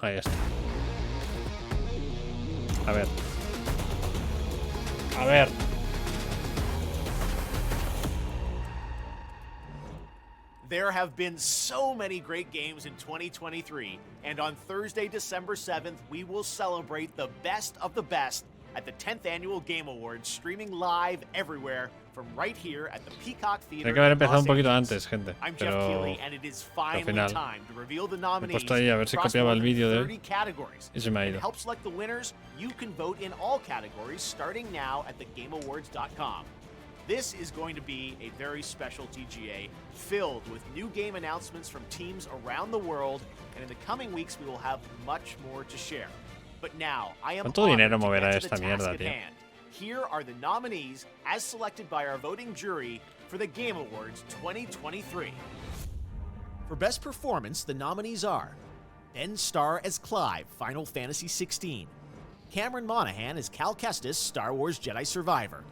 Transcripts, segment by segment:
Ahí está. A ver. A ver. There have been so many great games in 2023, and on Thursday, December 7th, we will celebrate the best of the best at the 10th Annual Game Awards, streaming live everywhere from right here at the Peacock Theater. Tiene que haber empezado un poquito antes, gente. I'm Jeff Pero Keighley, and it is finally final time to reveal the he nominees puesto ahí a ver si across copiaba more el than vídeo de 30 categories. y se me ha To ido. help select the winners, you can vote in all categories starting now at thegameawards.com. This is going to be a very special TGA filled with new game announcements from teams around the world, and in the coming weeks we will have much more to share. But now, I am ¿Cuánto dinero honored to moverá get to esta the mierda, task at tío? hand. Here are the nominees as selected by our voting jury for the Game Awards 2023. For Best Performance, the nominees are Ben Starr as Clive, Final Fantasy XVI, Cameron Monaghan as Cal Kestis, Star Wars Jedi Survivor,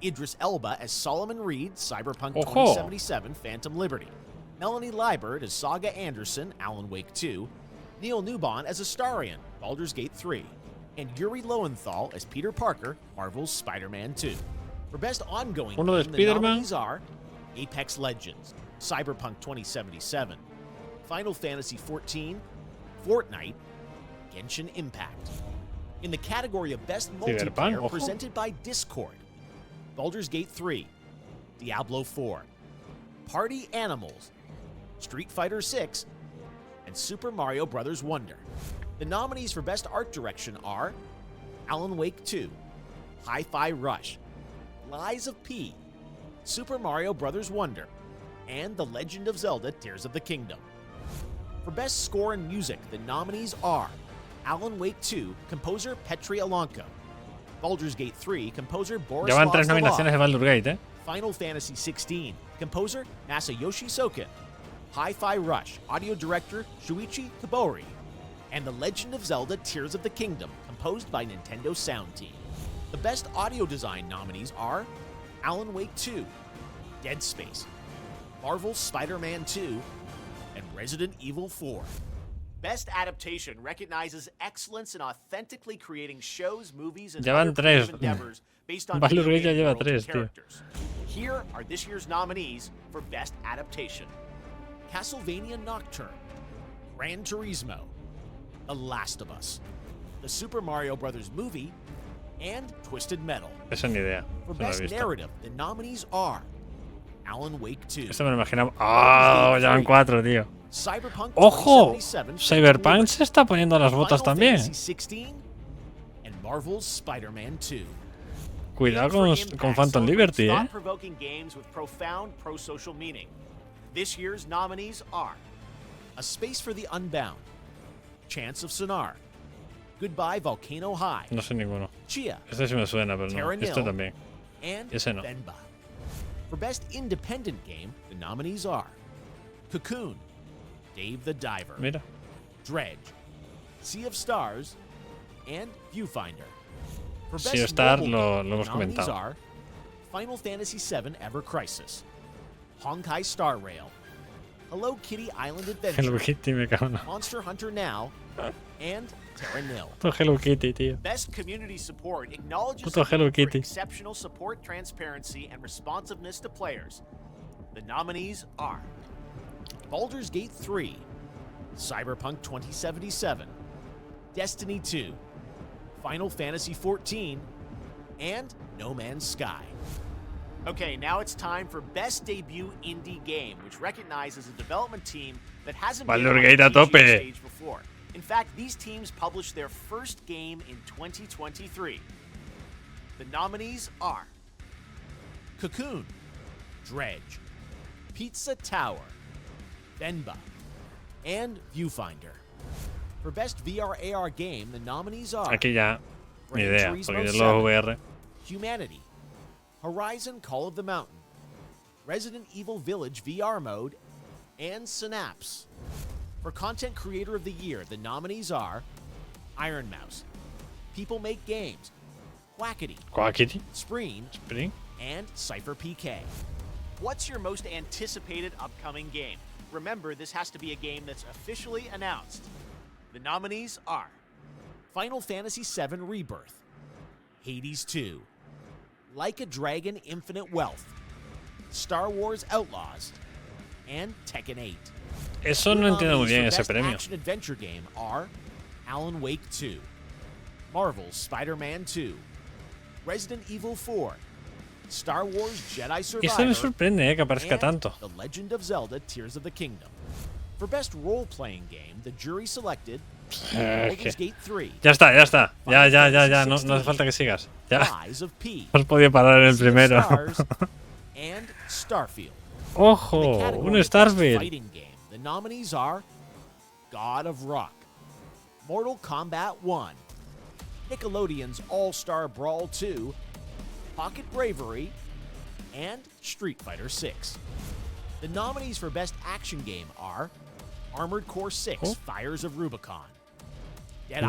Idris Elba as Solomon Reed, Cyberpunk Ojo. 2077, Phantom Liberty, Melanie Liebert as Saga Anderson, Alan Wake 2, Neil Newbon as Astarion, Baldur's Gate 3, and Yuri Lowenthal as Peter Parker, Marvel's Spider-Man 2. For Best Ongoing Uno de Game, the Spider-Man. nominees are Apex Legends, Cyberpunk 2077, Final Fantasy XIV, Fortnite, Genshin Impact. In the category of Best Cyberpunk, Multiplayer, ojo. presented by Discord, Baldur's Gate 3, Diablo 4, Party Animals, Street Fighter 6, and Super Mario Bros. Wonder. The nominees for Best Art Direction are Alan Wake 2, Hi-Fi Rush, Lies of P, Super Mario Bros. Wonder, and The Legend of Zelda Tears of the Kingdom. For Best Score and Music, the nominees are Alan Wake 2, composer Petri Alonko, Baldur's Gate 3, composer Boris Llevan 3 Slav, nominaciones de Baldur's Gate, ¿eh? Final Fantasy XVI, composer Masayoshi Soken, Hi-Fi Rush, audio director Shuichi Kobori, and The Legend of Zelda Tears of the Kingdom, composed by Nintendo Sound Team. The Best Audio Design nominees are Alan Wake 2, Dead Space, Marvel's Spider-Man 2, and Resident Evil 4. Best Adaptation recognizes excellence in authentically creating shows, movies, and Llevan other tres. creative endeavors based on Baldur's video Gate ya game lleva worlds and 3, tío. characters. Here are this year's nominees for Best Adaptation: Castlevania Nocturne, Gran Turismo, The Last of Us, The Super Mario Bros. Movie, and Twisted Metal. Esa ni idea. For No lo he Best visto. Narrative, the nominees are Alan Wake 2, Esto me lo imaginaba. ¡Ah! Llevan 4, tío. Cyberpunk ¡Ojo! 2077, Cyberpunk se está poniendo las botas Final también. Fantasy 16, and Marvel's Spider-Man 2. Cuidado Game for con Impact Phantom celebrates Liberty, ¿eh? thought-provoking games with profound pro-social meaning. This year's nominees are A Space for the Unbound, Chance of Sonar, Goodbye Volcano High, No sé ninguno. Chia, Este sí me suena, pero no. Terra Este Nil, también. and Ese no. Venba. For Best Independent Game, the nominees are Cocoon, Dave the Diver, Mira. Dredge, Sea of Stars, and Viewfinder. For Sea Best of Stars Mobile lo Game, hemos the nominees comentado. are Final Fantasy VII Ever Crisis, Honkai Star Rail, Hello Kitty Island Adventure, Hello Kitty, me cago en la... Monster Hunter Now, and Terra Nil. Puto Hello Kitty, tío. Best Community Support acknowledges Puto the Hello need for Kitty. exceptional support, transparency, and responsiveness to players. The nominees are Baldur's Gate 3, Cyberpunk 2077, Destiny 2, Final Fantasy XIV, and No Man's Sky. Okay, now it's time for Best Debut Indie Game, which recognizes a development team that hasn't been on Baldur's the Gate a TGA tope. stage before. In fact, these teams published their first game in 2023. The nominees are Cocoon, Dredge, Pizza Tower, Venba, and Viewfinder. For Best VR/AR Game, the nominees are Aquí ya, ni Gran idea, Turismo porque yo 7, lo VR. Humanity, Horizon Call of the Mountain, Resident Evil Village VR Mode, and Synapse. For Content Creator of the Year, the nominees are Iron Mouse, People Make Games, Quackity, Quackity. Spreen, Spring. and Cypher PK. What's your most anticipated upcoming game? Remember, this has to be a game that's officially announced. The nominees are Final Fantasy VII Rebirth, Hades 2, Like a Dragon Infinite Wealth, Star Wars Outlaws, and Tekken 8. Eso no entiendo muy bien ese premio. Action adventure game are Alan Wake 2, Marvel's Spider-Man 2, Resident Evil 4, Star Wars Jedi Eso me Survivor, sorprende, que aparezca and tanto. The Legend of Zelda Tears of the Kingdom. For best role-playing game, the jury selected Baldur's Gate 3. Ya está, ya está. Ya. No hace falta que sigas. Ya. Rise of P, Has podido parar en el Sea of primero. Stars, and Starfield. In the Ojo, category un Best Starfield. Fighting game, the nominees are God of Rock, Mortal Kombat 1, Nickelodeon's All-Star Brawl 2, Pocket Bravery, and Street Fighter 6. The nominees for Best Action Game are Armored Core 6, Oh. Fires of Rubicon,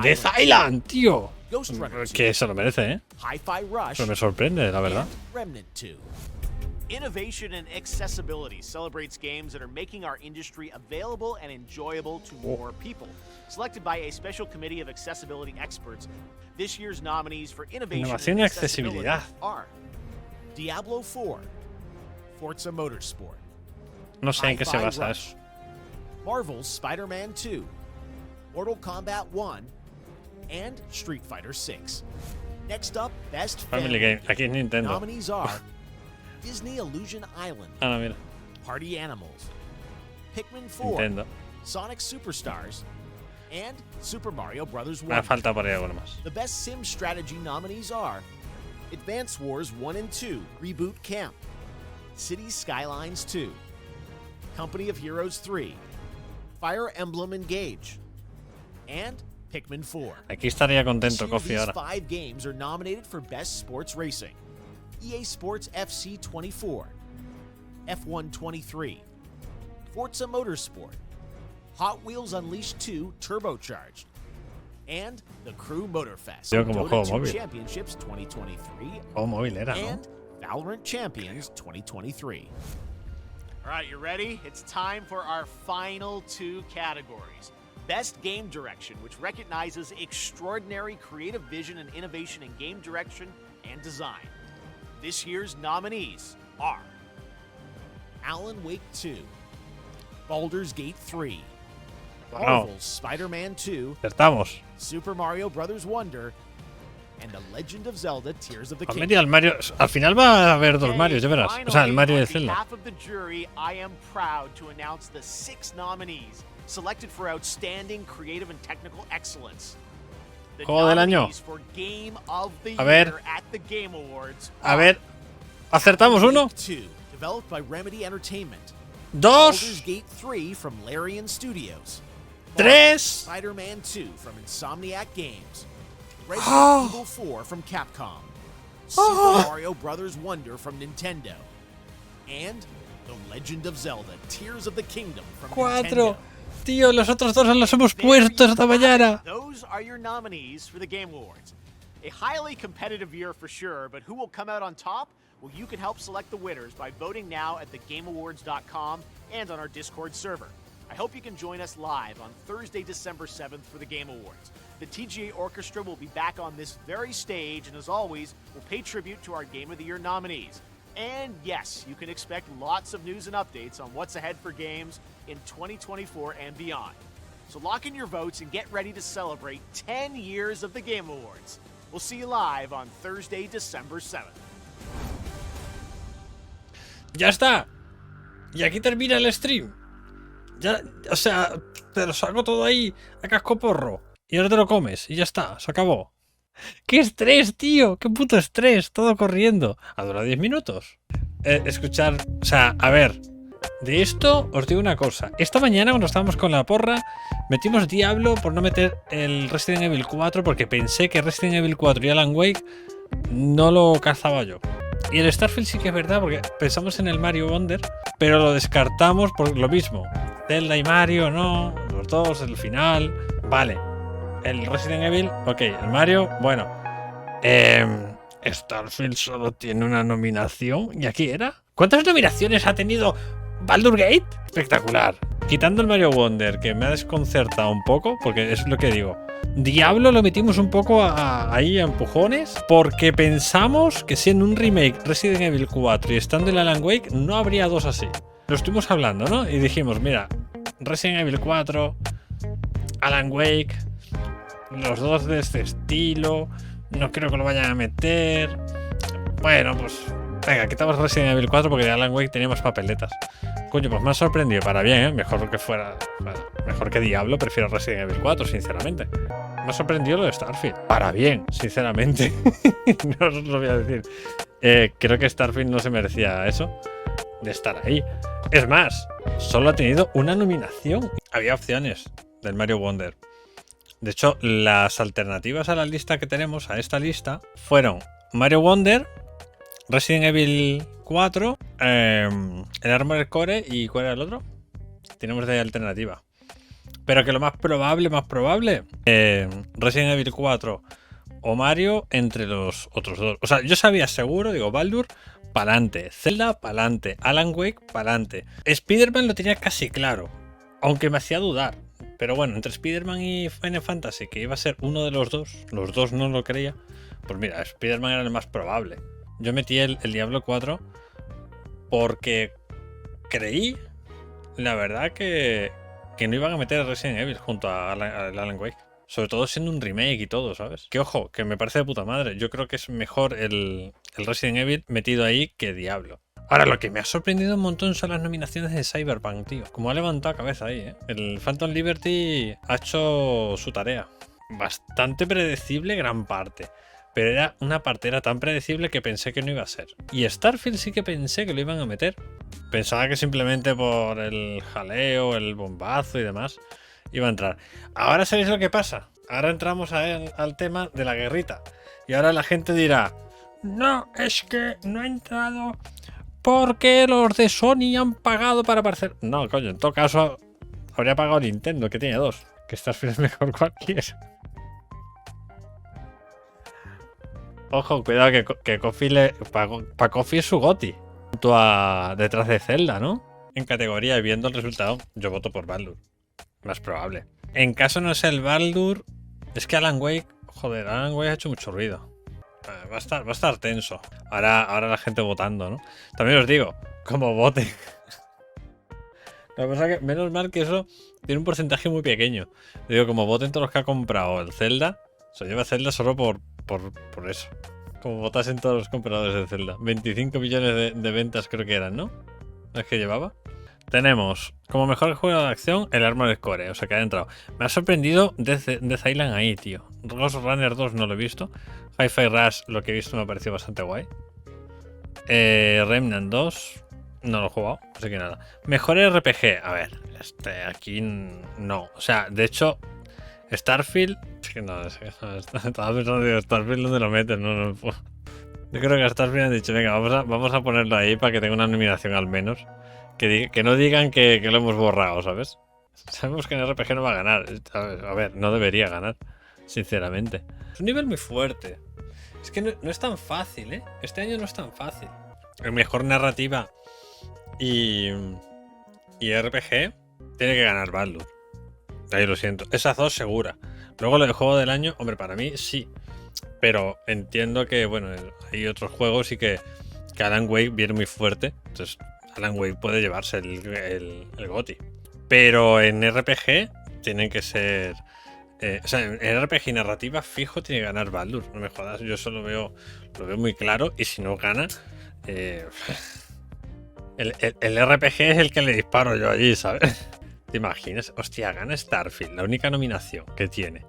Death Island, tío. Ghost Runner 2, Que se lo merece, ¿eh? Hi-Fi Rush, Pero me sorprende, la verdad. and Remnant 2. Innovation and accessibility celebrates games that are making our industry available and enjoyable to more people. Selected by a special committee of accessibility experts, this year's nominees for innovation Innovación and y accessibility accesibilidad. are Diablo 4, Forza Motorsport, No sé en qué se Hi-Fi basa Rush, eso. Marvel's Spider-Man 2, Mortal Kombat 1, and Street Fighter 6. Next up, Best Family Game. Aquí es Nintendo. Nominees are Disney Illusion Island, Ah, no, mira. Party Animals, Pikmin 4, Nintendo. Sonic Superstars, and Super Mario Bros. Me 1. falta por ahí algo más. The Best Sim Strategy nominees are Advance Wars 1 and 2 Reboot Camp, Cities Skylines 2, Company of Heroes 3, Fire Emblem Engage, and Pikmin 4. Aquí estaría This contento, year, Kofi, these ahora. 5 games are nominated for Best Sports Racing: EA Sports FC 24, F1 23, Forza Motorsport, Hot Wheels Unleashed 2 Turbocharged, and the Crew Motorfest. Yo como Dota juego 2 móvil. Championships 2023 Juego móvil era, ¿no? and Valorant Champions 2023. All right, you ready? It's time for our final 2 categories. Best Game Direction, which recognizes extraordinary creative vision and innovation in game direction and design. This year's nominees are Alan Wake 2, Baldur's Gate 3, Wow. Marvel's Spider-Man 2, Acertamos. Super Mario Bros. Wonder, and The Legend of Zelda Tears of the Han Kingdom. metido al Mario. Al final va a haber dos Marios, ya verás. O sea, el Mario y el On Zelda. behalf of the jury, I am proud to announce the 6 nominees selected for outstanding creative and technical excellence. The Juego del año. nominees for Game of the A ver. Year at the Game Awards A are ver. ¿Acertamos uno? Wake 2, developed by Remedy Entertainment. Dos. Baldur's Gate 3 from Larian Studios. Tres. Spider-Man 2 from Insomniac Games. Resident Oh. Evil 4 from Capcom. Super Mario Bros. Wonder from Nintendo. And The Legend of Zelda Tears of the Kingdom from Cuatro. Nintendo. Tío, los otros dos los hemos There puesto you esta have it. mañana. Those are your nominees for the Game Awards. A highly competitive year for sure, but who will come out on top? Well, you can help select the winners by voting now at thegameawards.com and on our Discord server. I hope you can join us live on Thursday, December 7th for the Game Awards. The TGA Orchestra will be back on this very stage, and as always, we'll pay tribute to our Game of the Year nominees. And yes, you can expect lots of news and updates on what's ahead for games in 2024 and beyond. So lock in your votes and get ready to celebrate 10 years of the Game Awards. We'll see you live on Thursday, December 7th. Ya está. Y aquí termina el stream. Ya, o sea, te lo saco todo ahí a cascoporro. Y ahora te lo comes. Y ya está, se acabó. ¡Qué estrés, tío! ¡Qué puto estrés! Todo corriendo. Ha durado 10 minutos. Escuchar, o sea, a ver. De esto os digo una cosa. Esta mañana cuando estábamos con la porra metimos Diablo por no meter el Resident Evil 4 porque pensé que Resident Evil 4 y Alan Wake no lo cazaba yo. Y el Starfield sí que es verdad porque pensamos en el Mario Wonder, pero lo descartamos por lo mismo. Zelda y Mario, no, los dos, el final, vale. El Resident Evil, ok, el Mario, bueno. Starfield solo tiene una nominación. ¿Y aquí era? ¿Cuántas nominaciones ha tenido Baldur's Gate? Espectacular. quitando el Mario Wonder, que me ha desconcertado un poco, porque es lo que digo. Diablo lo metimos un poco ahí a empujones, porque pensamos que siendo un remake Resident Evil 4 y estando el Alan Wake, no habría dos así. Lo estuvimos hablando, ¿no? Y dijimos, mira, Resident Evil 4, Alan Wake, los dos de este estilo, no creo que lo vayan a meter. Bueno, pues venga, quitamos Resident Evil 4 porque de Alan Wake teníamos papeletas. Coño, pues me ha sorprendido para bien, ¿eh? Mejor que fuera. Bueno, mejor que Diablo, prefiero Resident Evil 4, sinceramente. Me ha sorprendido lo de Starfield. Para bien, sinceramente. No os lo voy a decir. Creo que Starfield no se merecía eso de estar ahí. Es más, solo ha tenido una nominación. Había opciones del Mario Wonder. De hecho, las alternativas a la lista que tenemos, a esta lista, fueron Mario Wonder, Resident Evil 4, el Armored Core y ¿cuál era el otro? Tenemos de alternativa. Pero que lo más probable, Resident Evil 4 o Mario entre los otros dos. O sea, yo sabía seguro, digo, Baldur, pa'lante. Zelda, pa'lante. Alan Wake, pa'lante. Spider-Man lo tenía casi claro, aunque me hacía dudar. Pero bueno, entre Spider-Man y Final Fantasy, que iba a ser uno de los dos no lo creía. Pues mira, Spider-Man era el más probable. Yo metí el Diablo 4 porque creí, la verdad, que no iban a meter Resident Evil junto a Alan Wake. Sobre todo siendo un remake y todo, ¿sabes? Que ojo, que me parece de puta madre. Yo creo que es mejor el Resident Evil metido ahí que Diablo. Ahora, lo que me ha sorprendido un montón son las nominaciones de Cyberpunk, tío. Como ha levantado cabeza ahí, ¿eh? El Phantom Liberty ha hecho su tarea. Bastante predecible gran parte. Pero era una parte era tan predecible que pensé que no iba a ser. Y Starfield sí que pensé que lo iban a meter. Pensaba que simplemente por el jaleo, el bombazo y demás iba a entrar. Ahora sabéis lo que pasa. Ahora entramos al tema de la guerrita. Y ahora la gente dirá, no, es que no ha entrado porque los de Sony han pagado para aparecer. No, coño, en todo caso habría pagado Nintendo, que tiene dos. Que Starfield es mejor cualquiera. Ojo, cuidado que Coffee para Coffee es su GOTY. Junto a detrás de Zelda, ¿no? En categoría y viendo el resultado, yo voto por Baldur. Más probable. En caso no sea el Baldur, es que Alan Wake, joder, Alan Wake ha hecho mucho ruido. Va a estar tenso. Ahora la gente votando, ¿no? También os digo, como voten. Lo que pasa es que menos mal que eso tiene un porcentaje muy pequeño. Digo, como voten todos los que ha comprado el Zelda, se lleva Zelda solo por eso. Como votasen todos los compradores de Zelda. 25 millones de ventas creo que eran, ¿no? ¿Es que llevaba? Tenemos como mejor juego de acción el Armored Core, o sea que ha entrado. Me ha sorprendido Death Island ahí, tío. Ghost Runner 2 no lo he visto. Hi-Fi Rush lo que he visto me ha parecido bastante guay. Remnant 2 no lo he jugado, así que nada. Mejor RPG, a ver, aquí no. O sea, de hecho, Starfield... estaba pensando, digo, Starfield ¿dónde lo metes? No. Yo creo que a Starfield han dicho, venga, vamos a ponerlo ahí para que tenga una nominación al menos. Que no digan que lo hemos borrado, ¿sabes? Sabemos que en RPG no va a ganar. A ver, no debería ganar, sinceramente. Es un nivel muy fuerte. Es que no es tan fácil, ¿eh? Este año no es tan fácil. El mejor narrativa y RPG tiene que ganar Baldur. Ahí lo siento. Esas dos segura. Luego lo de juego del año, hombre, para mí sí. Pero entiendo que, bueno, hay otros juegos y que Alan Wake viene muy fuerte. Entonces, Alan Wake puede llevarse el GOTY. Pero en RPG tienen que ser... o sea, en RPG y narrativa fijo tiene que ganar Baldur. No me jodas, yo eso lo veo muy claro. Y si no gana... el RPG es el que le disparo yo allí, ¿sabes? ¿Te imaginas? Hostia, gana Starfield, la única nominación que tiene.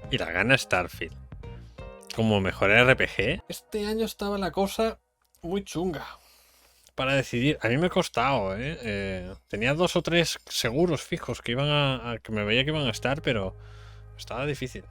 Y la gana Starfield. Como mejor RPG. Este año estaba la cosa muy chunga para decidir. A mí me ha costado, tenía 2 o 3 seguros fijos que iban que me veía que iban a estar, pero estaba difícil.